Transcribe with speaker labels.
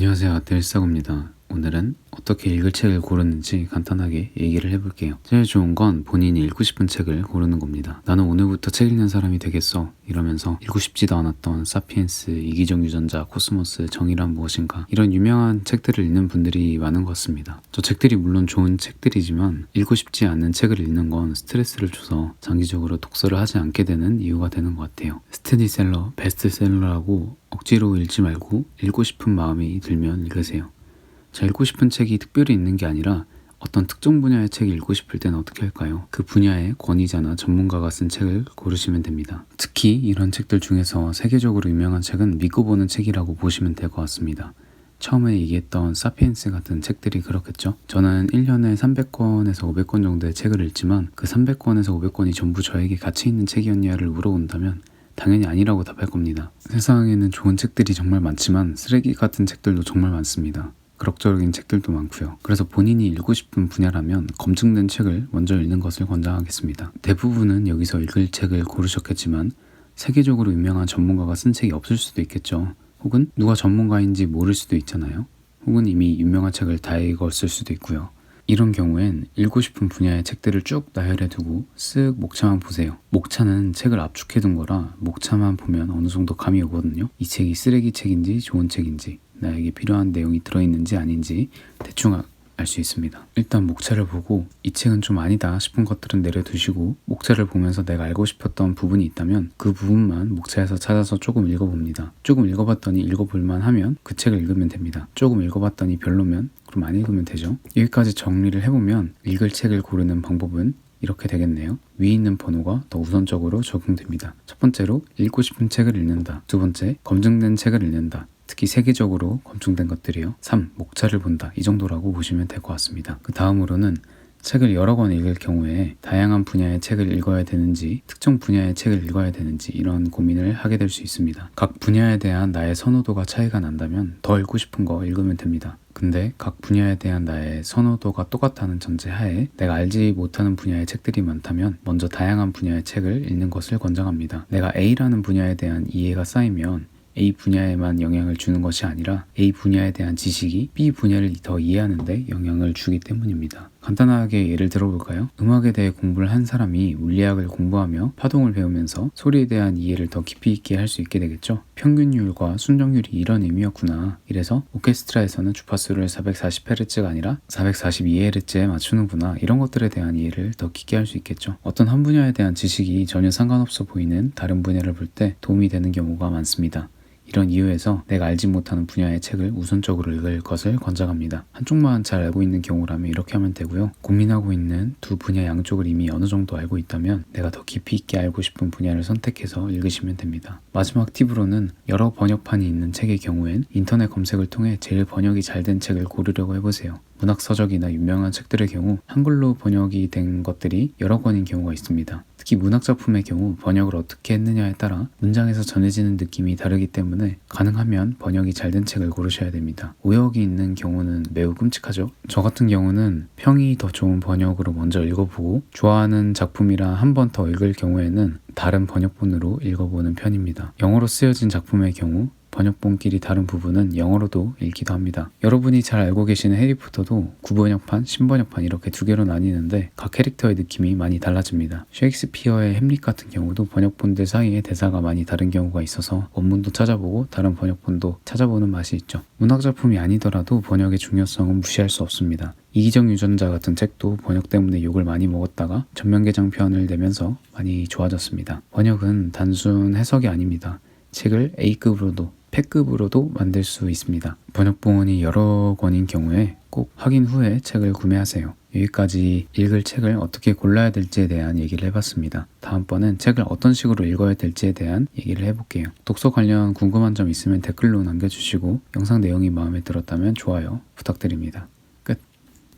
Speaker 1: 안녕하세요, 아뜰사고입니다. 오늘은 어떻게 읽을 책을 고르는지 간단하게 얘기를 해볼게요. 제일 좋은 건 본인이 읽고 싶은 책을 고르는 겁니다. 나는 오늘부터 책 읽는 사람이 되겠어 이러면서 읽고 싶지도 않았던 사피엔스, 이기적 유전자, 코스모스, 정의란 무엇인가 이런 유명한 책들을 읽는 분들이 많은 것 같습니다. 저 책들이 물론 좋은 책들이지만 읽고 싶지 않은 책을 읽는 건 스트레스를 줘서 장기적으로 독서를 하지 않게 되는 이유가 되는 것 같아요. 스테디셀러, 베스트셀러라고 억지로 읽지 말고 읽고 싶은 마음이 들면 읽으세요. 자, 읽고 싶은 책이 특별히 있는 게 아니라 어떤 특정 분야의 책을 읽고 싶을 때는 어떻게 할까요? 그 분야의 권위자나 전문가가 쓴 책을 고르시면 됩니다. 특히 이런 책들 중에서 세계적으로 유명한 책은 믿고 보는 책이라고 보시면 될 것 같습니다. 처음에 얘기했던 사피엔스 같은 책들이 그렇겠죠. 저는 1년에 300권에서 500권 정도의 책을 읽지만 그 300권에서 500권이 전부 저에게 가치 있는 책이었냐를 물어본다면 당연히 아니라고 답할 겁니다. 세상에는 좋은 책들이 정말 많지만 쓰레기 같은 책들도 정말 많습니다. 그럭저럭인 책들도 많고요. 그래서 본인이 읽고 싶은 분야라면 검증된 책을 먼저 읽는 것을 권장하겠습니다. 대부분은 여기서 읽을 책을 고르셨겠지만 세계적으로 유명한 전문가가 쓴 책이 없을 수도 있겠죠. 혹은 누가 전문가인지 모를 수도 있잖아요. 혹은 이미 유명한 책을 다 읽었을 수도 있고요. 이런 경우엔 읽고 싶은 분야의 책들을 쭉 나열해 두고 쓱 목차만 보세요. 목차는 책을 압축해 둔 거라 목차만 보면 어느 정도 감이 오거든요. 이 책이 쓰레기 책인지 좋은 책인지 나에게 필요한 내용이 들어있는지 아닌지 대충 알 수 있습니다. 일단 목차를 보고 이 책은 좀 아니다 싶은 것들은 내려두시고 목차를 보면서 내가 알고 싶었던 부분이 있다면 그 부분만 목차에서 찾아서 조금 읽어봅니다. 조금 읽어봤더니 읽어볼만 하면 그 책을 읽으면 됩니다. 조금 읽어봤더니 별로면 그럼 안 읽으면 되죠. 여기까지 정리를 해보면 읽을 책을 고르는 방법은 이렇게 되겠네요. 위에 있는 번호가 더 우선적으로 적용됩니다. 첫 번째로 읽고 싶은 책을 읽는다. 두 번째, 검증된 책을 읽는다. 특히 세계적으로 검증된 것들이요. 3. 목차를 본다. 이 정도라고 보시면 될 것 같습니다. 그 다음으로는 책을 여러 권 읽을 경우에 다양한 분야의 책을 읽어야 되는지 특정 분야의 책을 읽어야 되는지 이런 고민을 하게 될 수 있습니다. 각 분야에 대한 나의 선호도가 차이가 난다면 더 읽고 싶은 거 읽으면 됩니다. 근데 각 분야에 대한 나의 선호도가 똑같다는 전제하에 내가 알지 못하는 분야의 책들이 많다면 먼저 다양한 분야의 책을 읽는 것을 권장합니다. 내가 A라는 분야에 대한 이해가 쌓이면 A 분야에만 영향을 주는 것이 아니라 A 분야에 대한 지식이 B 분야를 더 이해하는 데 영향을 주기 때문입니다. 간단하게 예를 들어볼까요? 음악에 대해 공부를 한 사람이 물리학을 공부하며 파동을 배우면서 소리에 대한 이해를 더 깊이 있게 할 수 있게 되겠죠? 평균율과 순정율이 이런 의미였구나. 이래서 오케스트라에서는 주파수를 440Hz가 아니라 442Hz에 맞추는구나. 이런 것들에 대한 이해를 더 깊게 할 수 있겠죠. 어떤 한 분야에 대한 지식이 전혀 상관없어 보이는 다른 분야를 볼 때 도움이 되는 경우가 많습니다. 이런 이유에서 내가 알지 못하는 분야의 책을 우선적으로 읽을 것을 권장합니다. 한쪽만 잘 알고 있는 경우라면 이렇게 하면 되고요. 고민하고 있는 두 분야 양쪽을 이미 어느 정도 알고 있다면 내가 더 깊이 있게 알고 싶은 분야를 선택해서 읽으시면 됩니다. 마지막 팁으로는 여러 번역판이 있는 책의 경우엔 인터넷 검색을 통해 제일 번역이 잘 된 책을 고르려고 해보세요. 문학서적이나 유명한 책들의 경우 한글로 번역이 된 것들이 여러 권인 경우가 있습니다. 특히 문학작품의 경우 번역을 어떻게 했느냐에 따라 문장에서 전해지는 느낌이 다르기 때문에 가능하면 번역이 잘 된 책을 고르셔야 됩니다. 오역이 있는 경우는 매우 끔찍하죠. 저 같은 경우는 평이 더 좋은 번역으로 먼저 읽어보고 좋아하는 작품이라 한 번 더 읽을 경우에는 다른 번역본으로 읽어보는 편입니다. 영어로 쓰여진 작품의 경우 번역본끼리 다른 부분은 영어로도 읽기도 합니다. 여러분이 잘 알고 계시는 해리포터도 구번역판, 신번역판 이렇게 두 개로 나뉘는데 각 캐릭터의 느낌이 많이 달라집니다. 셰익스피어의 햄릿 같은 경우도 번역본들 사이에 대사가 많이 다른 경우가 있어서 원문도 찾아보고 다른 번역본도 찾아보는 맛이 있죠. 문학작품이 아니더라도 번역의 중요성은 무시할 수 없습니다. 이기적 유전자 같은 책도 번역 때문에 욕을 많이 먹었다가 전면개장편을 내면서 많이 좋아졌습니다. 번역은 단순 해석이 아닙니다. 책을 A급으로도 폐급으로도 만들 수 있습니다. 번역본이 여러 권인 경우에 꼭 확인 후에 책을 구매하세요. 여기까지 읽을 책을 어떻게 골라야 될지에 대한 얘기를 해봤습니다. 다음번엔 책을 어떤 식으로 읽어야 될지에 대한 얘기를 해볼게요. 독서 관련 궁금한 점 있으면 댓글로 남겨주시고 영상 내용이 마음에 들었다면 좋아요 부탁드립니다.